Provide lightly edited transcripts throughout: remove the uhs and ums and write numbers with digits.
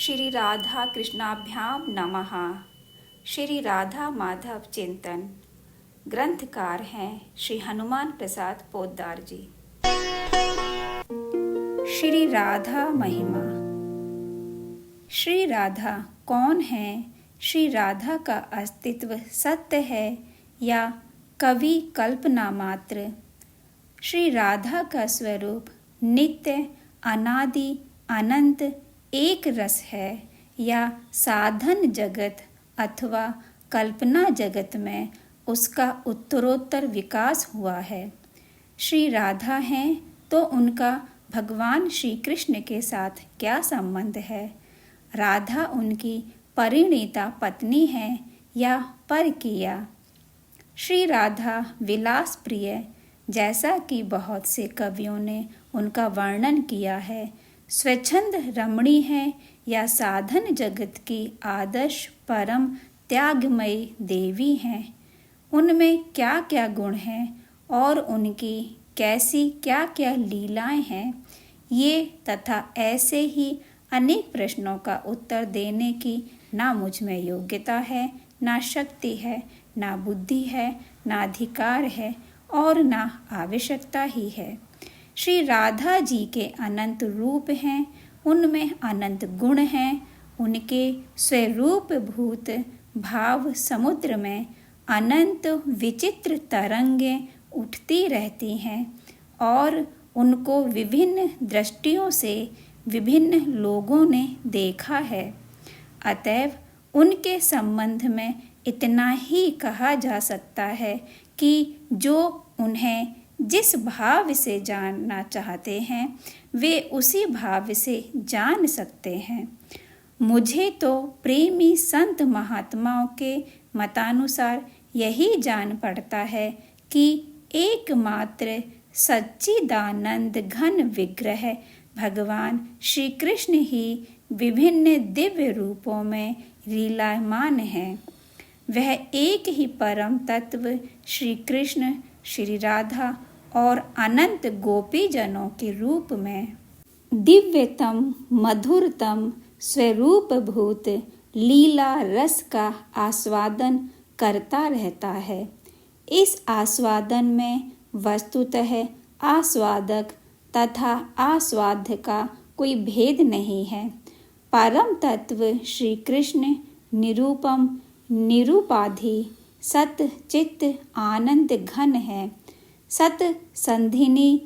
श्री राधा कृष्णाभ्याम नमः। श्री राधा माधव चिंतन। ग्रंथकार हैं श्री हनुमान प्रसाद पोद्दार जी। श्री राधा महिमा। श्री राधा कौन है? श्री राधा का अस्तित्व सत्य है या कवि कल्पना मात्र? श्री राधा का स्वरूप नित्य, अनादि, अनंत एक रस है या साधन जगत अथवा कल्पना जगत में उसका उत्तरोत्तर विकास हुआ है। श्री राधा हैं तो उनका भगवान श्री कृष्ण के साथ क्या संबंध है? राधा उनकी परिणीता पत्नी है या परकीया? श्री राधा विलास प्रिय, जैसा कि बहुत से कवियों ने उनका वर्णन किया है, स्वच्छंद रमणी है या साधन जगत की आदर्श परम त्यागमयी देवी हैं? उनमें क्या क्या गुण हैं और उनकी कैसी क्या क्या लीलाएं हैं? ये तथा ऐसे ही अनेक प्रश्नों का उत्तर देने की ना मुझ में योग्यता है, ना शक्ति है, ना बुद्धि है, ना अधिकार है और ना आवश्यकता ही है। श्री राधा जी के अनंत रूप हैं, उनमें अनंत गुण हैं। उनके स्वरूप भूत भाव समुद्र में अनंत विचित्र तरंगें उठती रहती हैं और उनको विभिन्न दृष्टियों से विभिन्न लोगों ने देखा है। अतएव उनके संबंध में इतना ही कहा जा सकता है कि जो उन्हें जिस भाव से जानना चाहते हैं वे उसी भाव से जान सकते हैं। मुझे तो प्रेमी संत महात्माओं के मतानुसार यही जान पड़ता है कि एकमात्र सच्चिदानंद घन विग्रह भगवान श्री कृष्ण ही विभिन्न दिव्य रूपों में लीलायमान है। वह एक ही परम तत्व श्री कृष्ण, श्री राधा और अनंत गोपी जनों के रूप में दिव्यतम मधुरतम स्वरूप भूत लीला रस का आस्वादन करता रहता है। इस आस्वादन में वस्तुतः आस्वादक तथा आस्वाद्य का कोई भेद नहीं है। परम तत्व श्री कृष्ण निरूपम निरूपाधि सत चित्त आनंद घन है। सत संधिनी,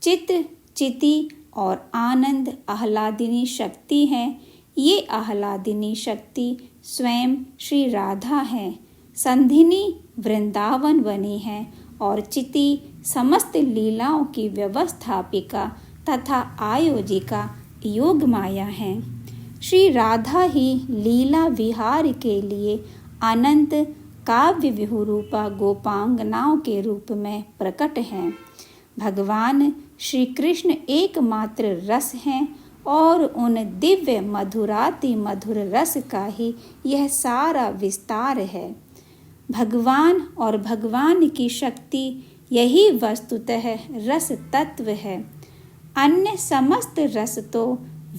चित्त चिति और आनंद आह्लादिनी शक्ति है। ये आह्लादिनी शक्ति स्वयं श्री राधा है। संधिनी वृंदावन बनी है और चिति समस्त लीलाओं की व्यवस्थापिका तथा आयोजिका योग माया है। श्री राधा ही लीला विहार के लिए अनंत काव्य विहुरूपा गोपांगनाओं के रूप में प्रकट हैं। भगवान श्री कृष्ण एकमात्र रस हैं और उन दिव्य मधुराति मधुर रस का ही यह सारा विस्तार है। भगवान और भगवान की शक्ति यही वस्तुतः रस तत्व है। अन्य समस्त रस तो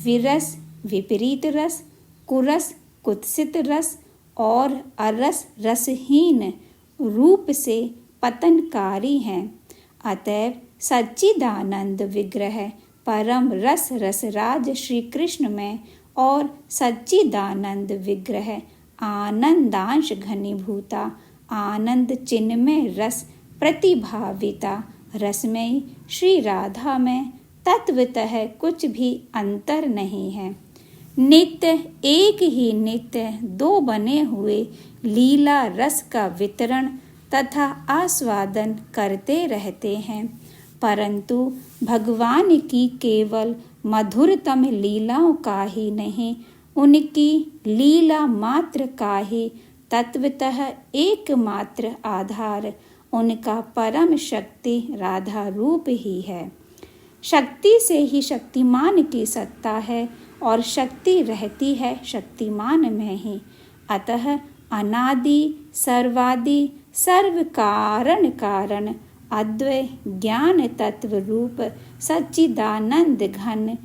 विरस, विपरीत रस, कुरस, कुत्सित रस और अरस रसहीन रूप से पतनकारी हैं। अतएव सच्चिदानंद विग्रह परम रस रसराज श्री कृष्ण में और सच्चिदानंद विग्रह आनंदांश घनीभूता आनंद चिन्मय रस प्रतिभाविता रसमयी श्री राधा में तत्वतः कुछ भी अंतर नहीं है। नित्य एक ही नित्य दो बने हुए लीला रस का वितरण तथा आस्वादन करते रहते हैं, परंतु भगवान की केवल मधुरतम लीलाओं का ही नहीं, उनकी लीला मात्र का ही तत्वतः एकमात्र आधार उनका परम शक्ति राधा रूप ही है। शक्ति से ही शक्तिमान की सत्ता है और शक्ति रहती है शक्तिमान में ही। अतः अनादि सर्वादि सर्व कारण कारण अद्वय ज्ञान तत्व रूप सच्चिदानंद घन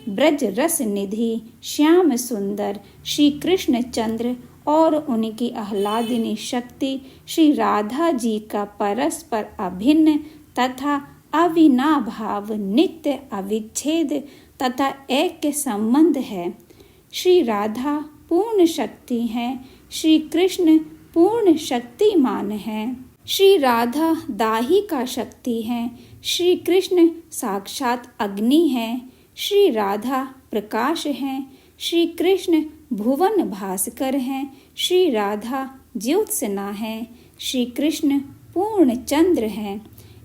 ब्रज रस निधि श्याम सुंदर श्री कृष्ण चंद्र और उनकी आह्लादिनी शक्ति श्री राधा जी का परस्पर अभिन्न तथा अविनाभाव नित्य अविच्छेद तथा ऐक्य संबंध है। श्री राधा पूर्ण शक्ति हैं, श्री कृष्ण पूर्ण शक्तिमान हैं। श्री राधा दाहिका शक्ति हैं, श्री कृष्ण साक्षात अग्नि हैं। श्री राधा प्रकाश हैं, श्री कृष्ण भुवन भास्कर हैं। श्री राधा ज्योत्सना हैं, श्री कृष्ण पूर्ण चंद्र हैं।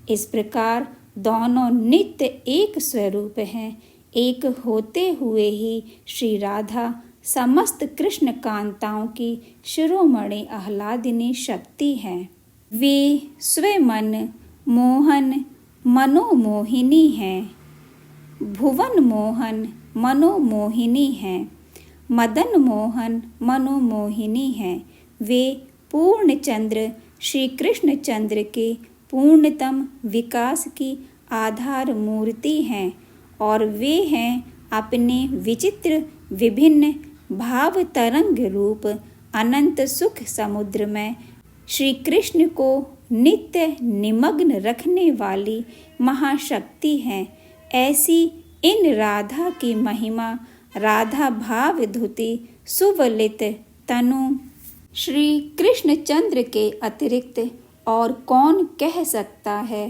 इस प्रकार दोनों नित्य एक स्वरूप हैं। एक होते हुए ही श्री राधा समस्त कृष्ण कांताओं की शिरोमणि आह्लादिनी शक्ति हैं। वे स्वमन मोहन मनोमोहिनी हैं, भुवन मोहन मनोमोहिनी हैं, मदन मोहन मनोमोहिनी हैं। वे पूर्ण चंद्र श्री कृष्ण चंद्र के पूर्णतम विकास की आधार मूर्ति हैं और वे हैं अपने विचित्र विभिन्न भाव तरंग रूप अनंत सुख समुद्र में श्री कृष्ण को नित्य निमग्न रखने वाली महाशक्ति हैं। ऐसी इन राधा की महिमा राधा भाव धुति सुवलित तनु श्री कृष्ण चंद्र के अतिरिक्त और कौन कह सकता है,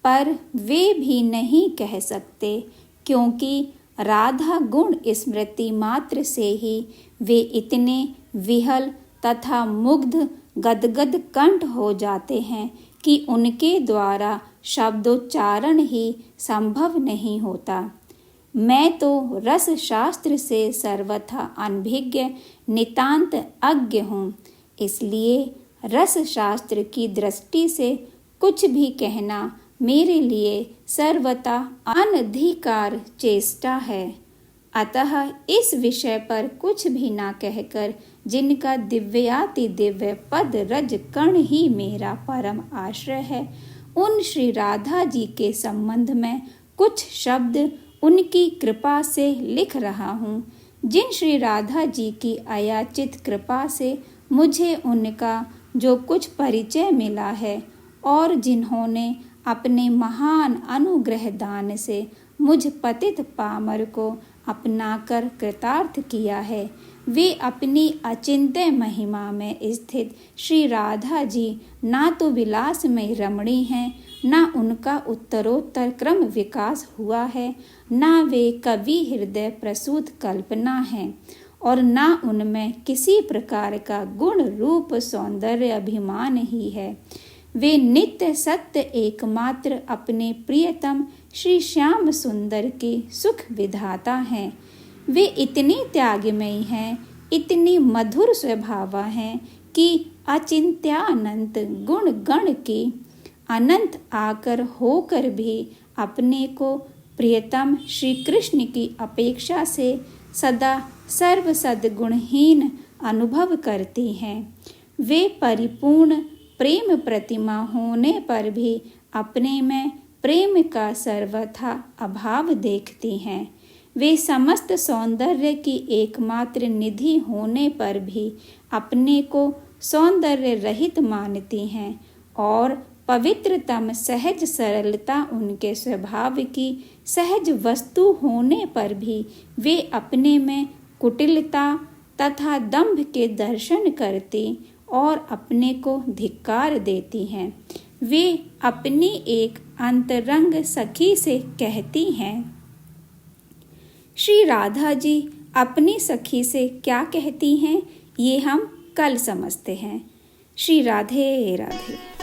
पर वे भी नहीं कह सकते, क्योंकि राधा गुण स्मृति मात्र से ही वे इतने विहल तथा मुग्ध गदगद कंठ हो जाते हैं कि उनके द्वारा शब्दोच्चारण ही संभव नहीं होता। मैं तो रस शास्त्र से सर्वथा अनभिज्ञ नितांत अज्ञ हूँ, इसलिए रस शास्त्र की दृष्टि से कुछ भी कहना मेरे लिए सर्वथा अनधिकार चेष्टा है। अतः इस विषय पर कुछ भी ना कहकर जिनका दिव्याति दिव्य पद रज कण ही मेरा परम आश्रय है, उन श्री राधा जी के संबंध में कुछ शब्द उनकी कृपा से लिख रहा हूँ। जिन श्री राधा जी की अयाचित कृपा से मुझे उनका जो कुछ परिचय मिला है और जिन्होंने अपने महान अनुग्रह दान से मुझ पतित पामर को अपनाकर कृतार्थ किया है, वे अपनी अचिंत्य महिमा में स्थित श्री राधा जी ना तो विलास में रमणी हैं, ना उनका उत्तरोत्तर क्रम विकास हुआ है, ना वे कवि हृदय प्रसूत कल्पना हैं और ना उनमें किसी प्रकार का गुण रूप सौंदर्य अभिमान ही है। वे नित्य सत्य एकमात्र अपने प्रियतम श्री श्याम सुंदर के सुख विधाता हैं। वे इतनी त्यागमयी हैं, इतनी मधुर स्वभावा हैं कि अचिंत्यानंत गुण गण की अनंत आकर होकर भी अपने को प्रियतम श्री कृष्ण की अपेक्षा से सदा सर्व सद्गुणहीन अनुभव करती हैं। वे परिपूर्ण प्रेम प्रतिमा होने पर भी अपने में प्रेम का सर्वथा अभाव देखती हैं। वे समस्त सौंदर्य की एकमात्र निधि होने पर भी अपने को सौंदर्य रहित मानती हैं और पवित्रतम सहज सरलता उनके स्वभाव की सहज वस्तु होने पर भी वे अपने में कुटिलता तथा दंभ के दर्शन करती और अपने को धिक्कार देती हैं। वे अपनी एक अंतरंग सखी से कहती हैं। श्री राधा जी अपनी सखी से क्या कहती हैं, ये हम कल समझते हैं। श्री राधे राधे।